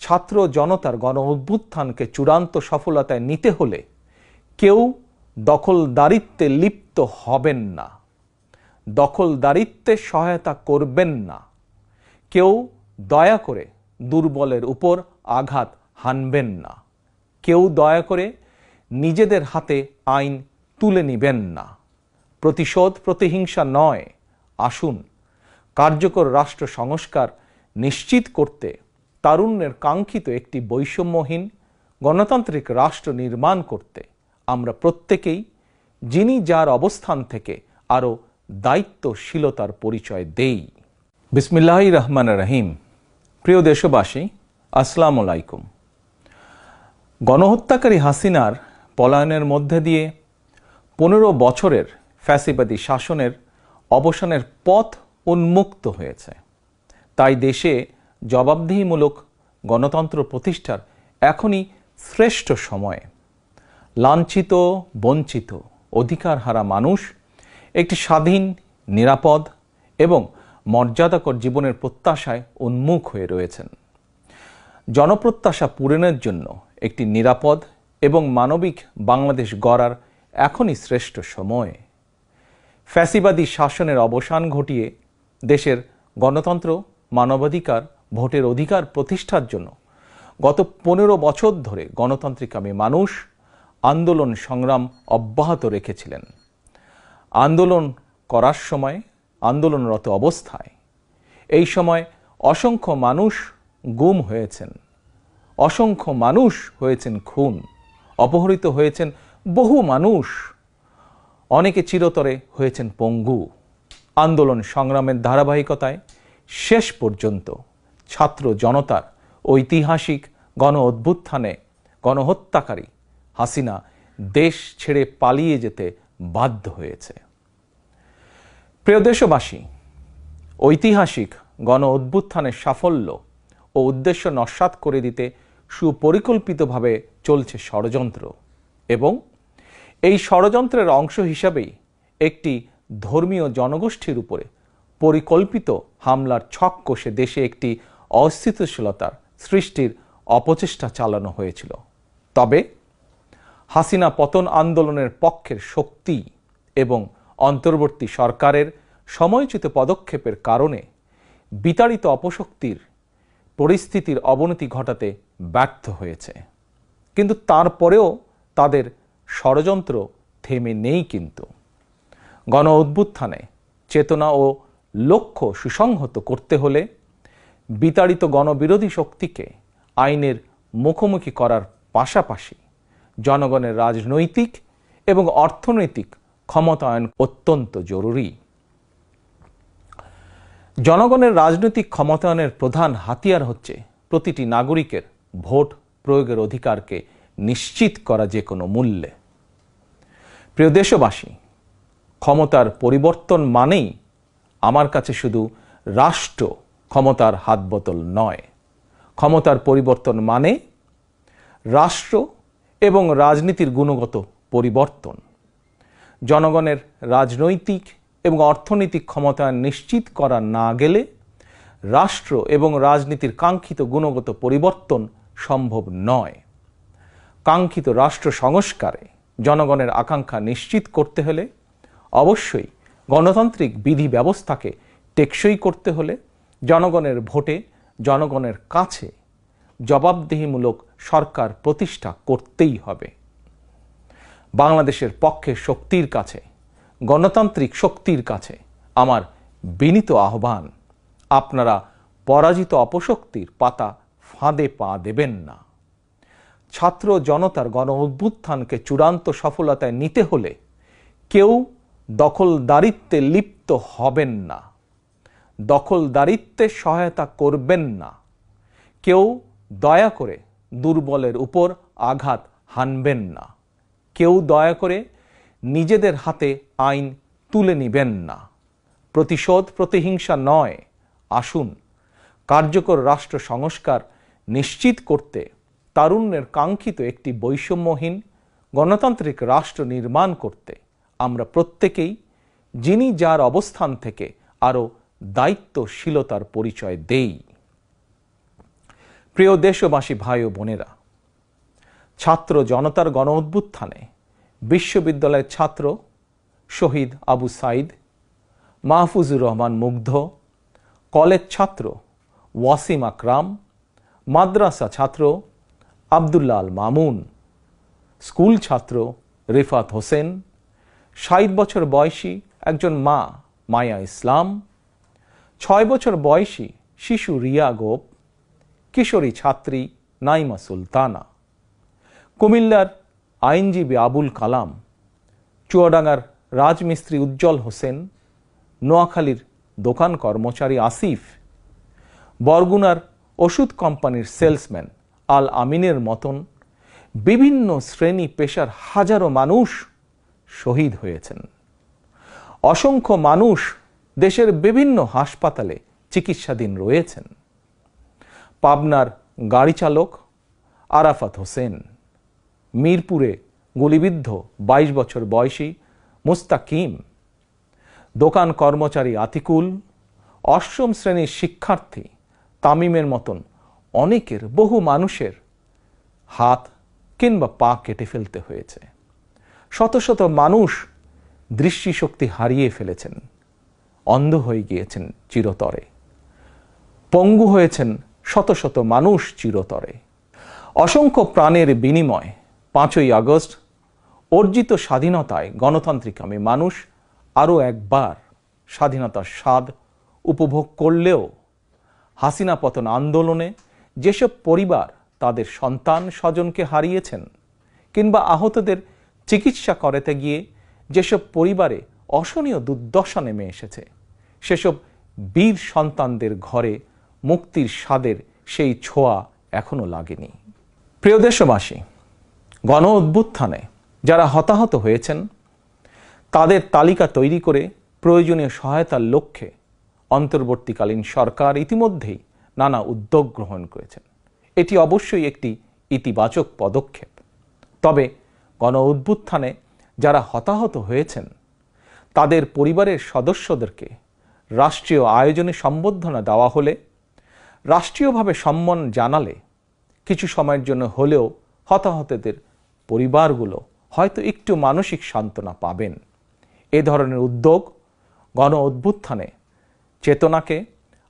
ছাত্র জনতার গণ অভ্যুত্থানকে চূড়ান্ত সফলতায় নিতে হলে কেউ দখলদারিত্বে লিপ্ত হবেন না, দখলদারিত্বে সহায়তা করবেন না, কেউ দয়া করে দুর্বলের উপর আঘাত হানবেন না, কেউ দয়া করে নিজেদের হাতে আইন তুলে নিবেন না। প্রতিশোধ প্রতিহিংসা নয়, আসুন কার্যকর রাষ্ট্র সংস্কার নিশ্চিত করতে তারুণ্যের কাঙ্ক্ষিত একটি বৈষম্যহীন গণতান্ত্রিক রাষ্ট্র নির্মাণ করতে আমরা প্রত্যেকেই যিনি যার অবস্থান থেকে আরও দায়িত্বশীলতার পরিচয় দেই। বিসমিল্লাহির রহমানির রহিম। প্রিয় দেশবাসী, আসসালামু আলাইকুম। গণহত্যাকারী হাসিনার পলায়নের মধ্যে দিয়ে 15 বছরের ফ্যাসিবাদী শাসনের অবসানের পথ উন্মুক্ত হয়েছে। তাই দেশে জবাবদিহিমূলক গণতন্ত্র প্রতিষ্ঠার এখনই শ্রেষ্ঠ সময়। লাঞ্ছিত, বঞ্চিত, অধিকারহারা মানুষ একটি স্বাধীন, নিরাপদ এবং মর্যাদাকর জীবনের প্রত্যাশায় উন্মুখ হয়ে রয়েছেন। জনপ্রত্যাশা পূরণের জন্য একটি নিরাপদ এবং মানবিক বাংলাদেশ গড়ার এখনই শ্রেষ্ঠ সময়। ফ্যাসিবাদী শাসনের অবসান ঘটিয়ে দেশের গণতন্ত্র, মানবাধিকার, ভোটের অধিকার প্রতিষ্ঠার জন্য গত 15 বছর ধরে গণতান্ত্রিকামী মানুষ আন্দোলন সংগ্রাম অব্যাহত রেখেছিলেন। আন্দোলন করার সময়, আন্দোলনরত অবস্থায় এই সময় অসংখ্য মানুষ গুম হয়েছেন, অসংখ্য মানুষ হয়েছেন খুন, অপহৃত হয়েছেন বহু মানুষ, অনেকে চিরতরে হয়েছেন পঙ্গু। আন্দোলন সংগ্রামের ধারাবাহিকতায় শেষ পর্যন্ত ছাত্র জনতার ঐতিহাসিক গণ অভ্যুত্থানে গণহত্যাকারী হাসিনা দেশ ছেড়ে পালিয়ে যেতে বাধ্য হয়েছে। প্রিয় দেশবাসী, ঐতিহাসিক গণ অভ্যুত্থানের সাফল্য ও উদ্দেশ্য নস্যাৎ করে দিতে সুপরিকল্পিতভাবে চলছে ষড়যন্ত্র এবং এই ষড়যন্ত্রের অংশ হিসাবেই একটি ধর্মীয় জনগোষ্ঠীর উপরে পরিকল্পিত হামলার ছক কষে দেশে একটি অস্থিতিশীলতার সৃষ্টির অপচেষ্টা চালানো হয়েছিল। তবে হাসিনা পতন আন্দোলনের পক্ষের শক্তি এবং অন্তর্বর্তী সরকারের সময়োচিত পদক্ষেপের কারণে বিতাড়িত অপশক্তির পরিস্থিতির অবনতি ঘটাতে ব্যর্থ হয়েছে। কিন্তু তারপরেও তাদের ষড়যন্ত্র থেমে নেই। কিন্তু গণ অভ্যুত্থানে চেতনা ও লক্ষ্য সুসংহত করতে হলে বিতাড়িত গণবিরোধী শক্তিকে আইনের মুখোমুখি করার পাশাপাশি জনগণের রাজনৈতিক এবং অর্থনৈতিক ক্ষমতায়ন অত্যন্ত জরুরি। জনগণের রাজনৈতিক ক্ষমতায়নের প্রধান হাতিয়ার হচ্ছে প্রতিটি নাগরিকের ভোট প্রয়োগের অধিকারকে নিশ্চিত করা যে কোনো মূল্যে। প্রিয় দেশবাসী, ক্ষমতার পরিবর্তন মানেই আমার কাছে শুধু রাষ্ট্র ক্ষমতার হাতবোতল নয়। ক্ষমতার পরিবর্তন মানে রাষ্ট্র এবং রাজনীতির গুণগত পরিবর্তন। জনগণের রাজনৈতিক এবং অর্থনৈতিক ক্ষমতায়ন নিশ্চিত করা না গেলে রাষ্ট্র এবং রাজনীতির কাঙ্ক্ষিত গুণগত পরিবর্তন সম্ভব নয়। কাঙ্ক্ষিত রাষ্ট্র সংস্কারে জনগণের আকাঙ্ক্ষা নিশ্চিত করতে হলে অবশ্যই গণতান্ত্রিক বিধি ব্যবস্থাকে টেকসই করতে হলে জনগণের ভোটে জনগণের কাছে জবাবদিহিমূলক সরকার প্রতিষ্ঠা করতেই হবে। বাংলাদেশের পক্ষে শক্তির কাছে, গণতান্ত্রিক শক্তির কাছে আমার বিনীত আহ্বান, আপনারা পরাজিত অপশক্তির পাতা ফাঁদে পা দেবেন না। ছাত্র জনতার গণ অভ্যুত্থানকে চূড়ান্ত সফলতায় নিতে হলে কেউ দখলদারিত্বে লিপ্ত হবেন না, দখলদারিত্বে সহায়তা করবেন না, কেউ দয়া করে দুর্বলের উপর আঘাত হানবেন না, কেউ দয়া করে নিজেদের হাতে আইন তুলে নিবেন না। প্রতিশোধ প্রতিহিংসা নয়, আসুন কার্যকর রাষ্ট্র সংস্কার নিশ্চিত করতে তারুণ্যের কাঙ্ক্ষিত একটি বৈষম্যহীন গণতান্ত্রিক রাষ্ট্র নির্মাণ করতে আমরা প্রত্যেকেই যিনি যার অবস্থান থেকে আরও দায়িত্বশীলতার পরিচয় দেই। প্রিয় দেশবাসী ভাই ও বোনেরা, ছাত্র জনতার গণ অভ্যুত্থানে বিশ্ববিদ্যালয়ের ছাত্র শহীদ আবু সাইদ, মাহফুজুর রহমান মুগ্ধ, কলেজ ছাত্র ওয়াসিম আকরাম, মাদ্রাসা ছাত্র আব্দুল্লাহ আল মামুন, স্কুল ছাত্র রিফাত হোসেন, ৬০ বছর বয়সী একজন মা মায়া ইসলাম, ৬ বছর বয়সী শিশু রিয়া গোপ, কিশোরী ছাত্রী নাইমা সুলতানা, কুমিল্লার আইনজীবী আবুল কালাম, চুয়াডাঙ্গার রাজমিস্ত্রি উজ্জ্বল হোসেন, নোয়াখালীর দোকান কর্মচারী আসিফ, বরগুনার ওষুধ কোম্পানির সেলসম্যান আল আমিনের মতন বিভিন্ন শ্রেণী পেশার হাজারো মানুষ শহীদ হয়েছেন। অসংখ্য মানুষ দেশের বিভিন্ন হাসপাতালে চিকিৎসাধীন রয়েছেন। পাবনার গাড়ি চালক আরাফাত হোসেন, মিরপুরে গুলিবিদ্ধ ২২ বছর বয়সী মুস্তাকিম, দোকান কর্মচারী আতিকুল, অষ্টম শ্রেণীর শিক্ষার্থী তামিমের মতন অনেকের, বহু মানুষের হাত কিংবা পা কেটে ফেলতে হয়েছে। শত শত মানুষ দৃষ্টিশক্তি হারিয়ে ফেলেছেন, অন্ধ হয়ে গিয়েছেন চিরতরে, পঙ্গু হয়েছেন শত শত মানুষ চিরতরে। অসংখ্য প্রাণের বিনিময় ৫ই আগস্ট অর্জিত স্বাধীনতায় গণতান্ত্রিকামী মানুষ আরও একবার স্বাধীনতার স্বাদ উপভোগ করলেও হাসিনা পতন আন্দোলনে যেসব পরিবার তাদের সন্তান স্বজনকে হারিয়েছেন কিংবা আহতদের চিকিৎসা করাতে গিয়ে যেসব পরিবারে অসহনীয় দুর্দশা নেমে এসেছে, সেসব বীর সন্তানদের ঘরে মুক্তির স্বাদের সেই ছোঁয়া এখনো লাগেনি। প্রিয় দেশবাসী, গণ অভ্যুত্থানে যারা হতাহত হয়েছেন তাদের তালিকা তৈরি করে প্রয়োজনীয় সহায়তার লক্ষ্যে অন্তর্বর্তীকালীন সরকার ইতিমধ্যেই নানা উদ্যোগ গ্রহণ করেছেন। এটি অবশ্যই একটি ইতিবাচক পদক্ষেপ। তবে গণ অভ্যুত্থানে যারা হতাহত হয়েছেন তাদের পরিবারের সদস্যদেরকে রাষ্ট্রীয় আয়োজনে সম্বর্ধনা দেওয়া হলে, রাষ্ট্রীয়ভাবে সম্মান জানালে কিছু সময়ের জন্য হলেও হতাহতদের পরিবারগুলো হয়তো একটু মানসিক সান্ত্বনা পাবেন। এ ধরনের উদ্যোগ গণ অভ্যুত্থানে চেতনাকে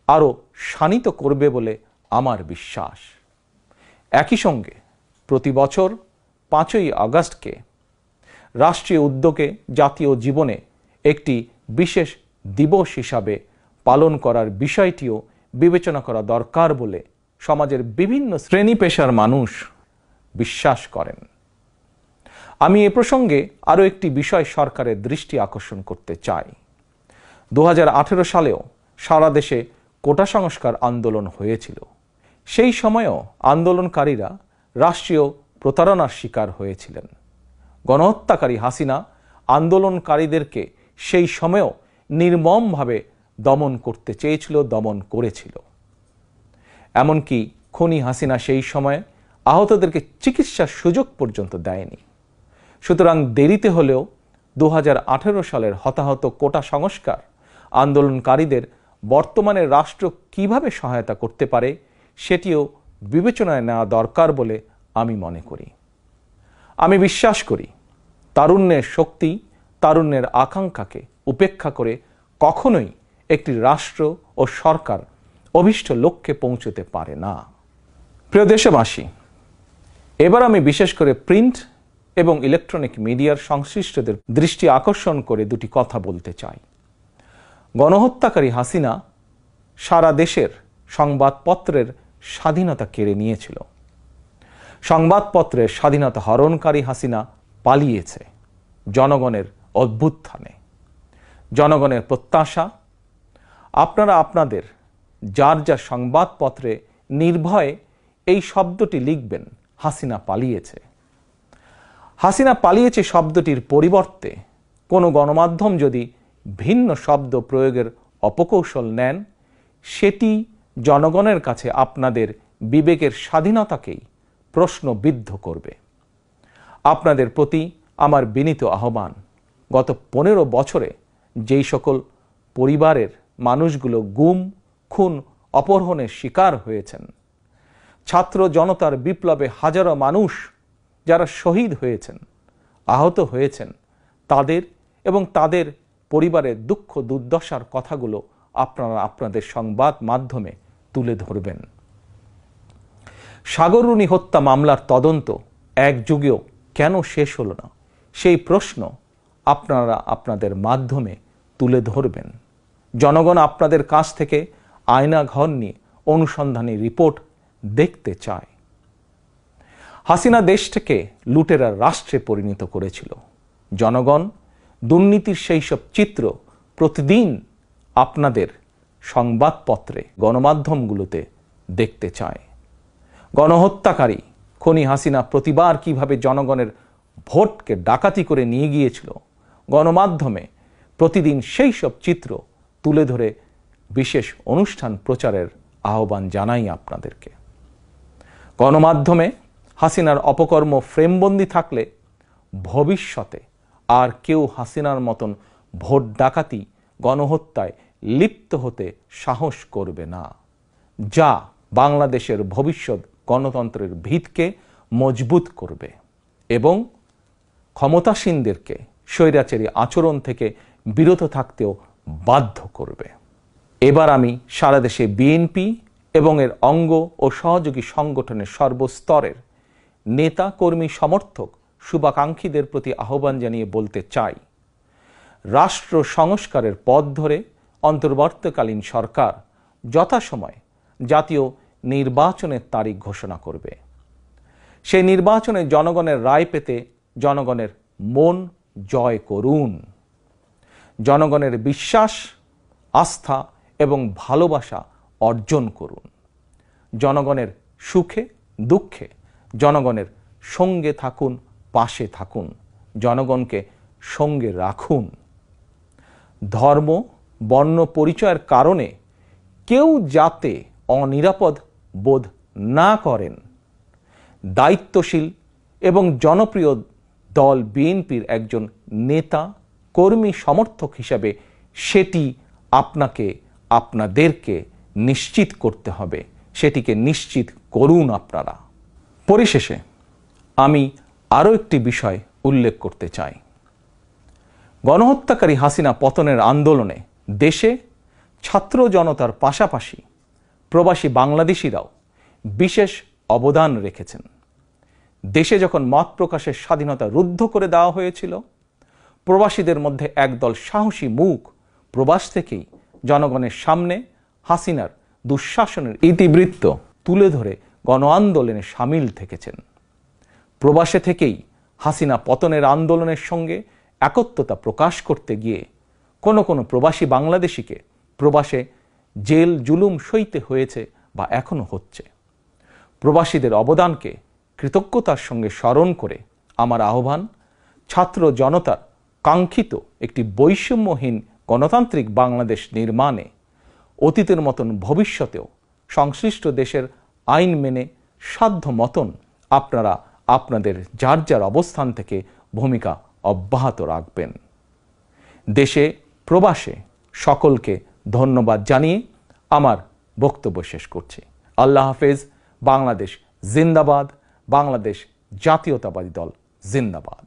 আরও শানিত করবে বলে আমার বিশ্বাস। একই সঙ্গে প্রতি বছর ৫ই আগস্টকে রাষ্ট্রীয় উদ্যোগে জাতীয় জীবনে একটি বিশেষ দিবস হিসাবে পালন করার বিষয়টিও বিবেচনা করা দরকার বলে সমাজের বিভিন্ন শ্রেণী পেশার মানুষ বিশ্বাস করেন। আমি এ প্রসঙ্গে আরও একটি বিষয় সরকারের দৃষ্টি আকর্ষণ করতে চাই। ২০১৮ সালেও সারা দেশে কোটা সংস্কার আন্দোলন হয়েছিল। সেই সময়েও আন্দোলনকারীরা রাষ্ট্রীয় প্রতারণার শিকার হয়েছিলেন। গণহত্যাকারী হাসিনা আন্দোলনকারীদেরকে সেই সময়েও নির্মমভাবে দমন করতে চেয়েছিল, দমন করেছিল। এমনকি খুনি হাসিনা সেই সময়ে আহতদেরকে চিকিৎসার সুযোগ পর্যন্ত দেয়নি। সুতরাং দেরিতে হলেও ২০১৮ সালের হতাহত কোটা সংস্কার আন্দোলনকারীদের বর্তমানে রাষ্ট্র কিভাবে সহায়তা করতে পারে সেটিও বিবেচনায় নেওয়া দরকার বলে আমি মনে করি। আমি বিশ্বাস করি তারুণ্যের শক্তি, তারুণ্যের আকাঙ্ক্ষাকে উপেক্ষা করে কখনোই একটি রাষ্ট্র ও সরকার অভীষ্ট লক্ষ্যে পৌঁছতে পারে না। প্রিয় দেশবাসী, এবার আমি বিশেষ করে প্রিন্ট এবং ইলেকট্রনিক মিডিয়ার সংশ্লিষ্টদের দৃষ্টি আকর্ষণ করে দুটি কথা বলতে চাই। গণহত্যাকারী হাসিনা সারা দেশের সংবাদপত্রের স্বাধীনতা কেড়ে নিয়েছিল। সংবাদপত্রের স্বাধীনতা হরণকারী হাসিনা পালিয়েছে জনগণের অভ্যুত্থানে। জনগণের প্রত্যাশা, আপনারা আপনাদের যার যার সংবাদপত্রে নির্ভয়ে এই শব্দটি লিখবেন, হাসিনা পালিয়েছে। হাসিনা পালিয়েছে শব্দটির পরিবর্তে কোনো গণমাধ্যম যদি ভিন্ন শব্দ প্রয়োগের অপকৌশল নেন, সেটি জনগণের কাছে আপনাদের বিবেকের স্বাধীনতাকেই প্রশ্নবিদ্ধ করবে। আপনাদের প্রতি আমার বিনীত আহ্বান, গত ১৫ বছরে যেই সকল পরিবারের মানুষগুলো গুম, খুন, অপহরণের শিকার হয়েছেন ছাত্র জনতার বিপ্লবে হাজারো মানুষ যারা শহীদ হয়েছেন, আহত হয়েছেন, তাদের এবং তাদের পরিবারের দুঃখ দুর্দশার কথাগুলো আপনারা আপনাদের সংবাদ মাধ্যমে তুলে ধরবেন। সাগররুনি হত্যা মামলার তদন্ত এক যুগেও কেন শেষ হলো না, সেই প্রশ্ন আপনারা আপনাদের মাধ্যমে তুলে ধরবেন। জনগণ আপনাদের কাছ থেকে আয়নাঘর নিয়ে অনুসন্ধানী রিপোর্ট দেখতে চায়। হাসিনা দেশটাকে লুটেরার রাষ্ট্রে পরিণত করেছিল। জনগণ দুর্নীতির সেই সব চিত্র প্রতিদিন আপনাদের সংবাদপত্রে, গণমাধ্যমগুলোতে দেখতে চায়। গণহত্যাকারী খনি হাসিনা প্রতিবার কিভাবে জনগণের ভোটকে ডাকাতি করে নিয়ে গিয়েছিল, গণমাধ্যমে প্রতিদিন সেই সব চিত্র তুলে ধরে বিশেষ অনুষ্ঠান প্রচারের আহ্বান জানাই আপনাদেরকে। গণমাধ্যমে হাসিনার অপকর্ম ফ্রেমবন্দি থাকলে ভবিষ্যতে আর কেউ হাসিনার মতন ভোট ডাকাতি, গণহত্যায় লিপ্ত হতে সাহস করবে না, যা বাংলাদেশের ভবিষ্যৎ গণতন্ত্রের ভিতকে মজবুত করবে এবং ক্ষমতাসীনদেরকে স্বৈরাচারী আচরণ থেকে বিরত থাকতেও বাধ্য করবে। এবার আমি সারা দেশে বিএনপি এবং এর অঙ্গ ও সহযোগী সংগঠনের সর্বস্তরের নেতা, কর্মী, সমর্থক, শুভাকাঙ্ক্ষীদের প্রতি আহ্বান জানিয়ে বলতে চাই, রাষ্ট্র সংস্কারের পথ ধরে অন্তর্বর্তীকালীন সরকার যথাসময়ে জাতীয় নির্বাচনের তারিখ ঘোষণা করবে। সেই নির্বাচনে জনগণের রায় পেতে জনগণের মন জয় করুন। জনগণের বিশ্বাস, আস্থা এবং ভালোবাসা অর্জন করুন। জনগণের সুখে দুঃখে জনগণের সঙ্গে থাকুন, পাশে থাকুন, জনগণকে সঙ্গে রাখুন। ধর্ম, বর্ণ পরিচয়ের কারণে কেউ যাতে অনিরাপদ বোধ না করেন, দায়িত্বশীল এবং জনপ্রিয় দল বিএনপির একজন নেতা, কর্মী, সমর্থক হিসাবে সেটি আপনাদেরকে নিশ্চিত করতে হবে। সেটিকে নিশ্চিত করুন আপনারা। পরিশেষে আমি আরও একটি বিষয় উল্লেখ করতে চাই। গণহত্যাকারী হাসিনা পতনের আন্দোলনে দেশে ছাত্র জনতার পাশাপাশি প্রবাসী বাংলাদেশিরাও বিশেষ অবদান রেখেছেন। দেশে যখন মত প্রকাশের স্বাধীনতা রুদ্ধ করে দেওয়া হয়েছিল, প্রবাসীদের মধ্যে একদল সাহসী মুখ প্রবাস থেকেই জনগণের সামনে হাসিনার দুঃশাসনের ইতিবৃত্ত তুলে ধরে গণ আন্দোলনে সামিল থেকেছেন। প্রবাসে থেকেই হাসিনা পতনের আন্দোলনের সঙ্গে একত্বতা প্রকাশ করতে গিয়ে কোনো প্রবাসী বাংলাদেশিকে প্রবাসে জেল জুলুম সইতে হয়েছে বা এখনো হচ্ছে। প্রবাসীদের অবদানকে কৃতজ্ঞতার সঙ্গে স্মরণ করে আমার আহ্বান, ছাত্র জনতার কাঙ্ক্ষিত একটি বৈষম্যহীন গণতান্ত্রিক বাংলাদেশ নির্মাণে অতীতের মতন ভবিষ্যতেও সংশ্লিষ্ট দেশের আইন মেনে সাধ্য মতন আপনারা আপনাদের যার যার অবস্থান থেকে ভূমিকা অব্যাহত রাখবেন। দেশে প্রবাসে সকলকে ধন্যবাদ জানিয়ে আমার বক্তব্য শেষ করছি। আল্লাহ হাফেজ। বাংলাদেশ জিন্দাবাদ। বাংলাদেশ জাতীয়তাবাদী দল জিন্দাবাদ।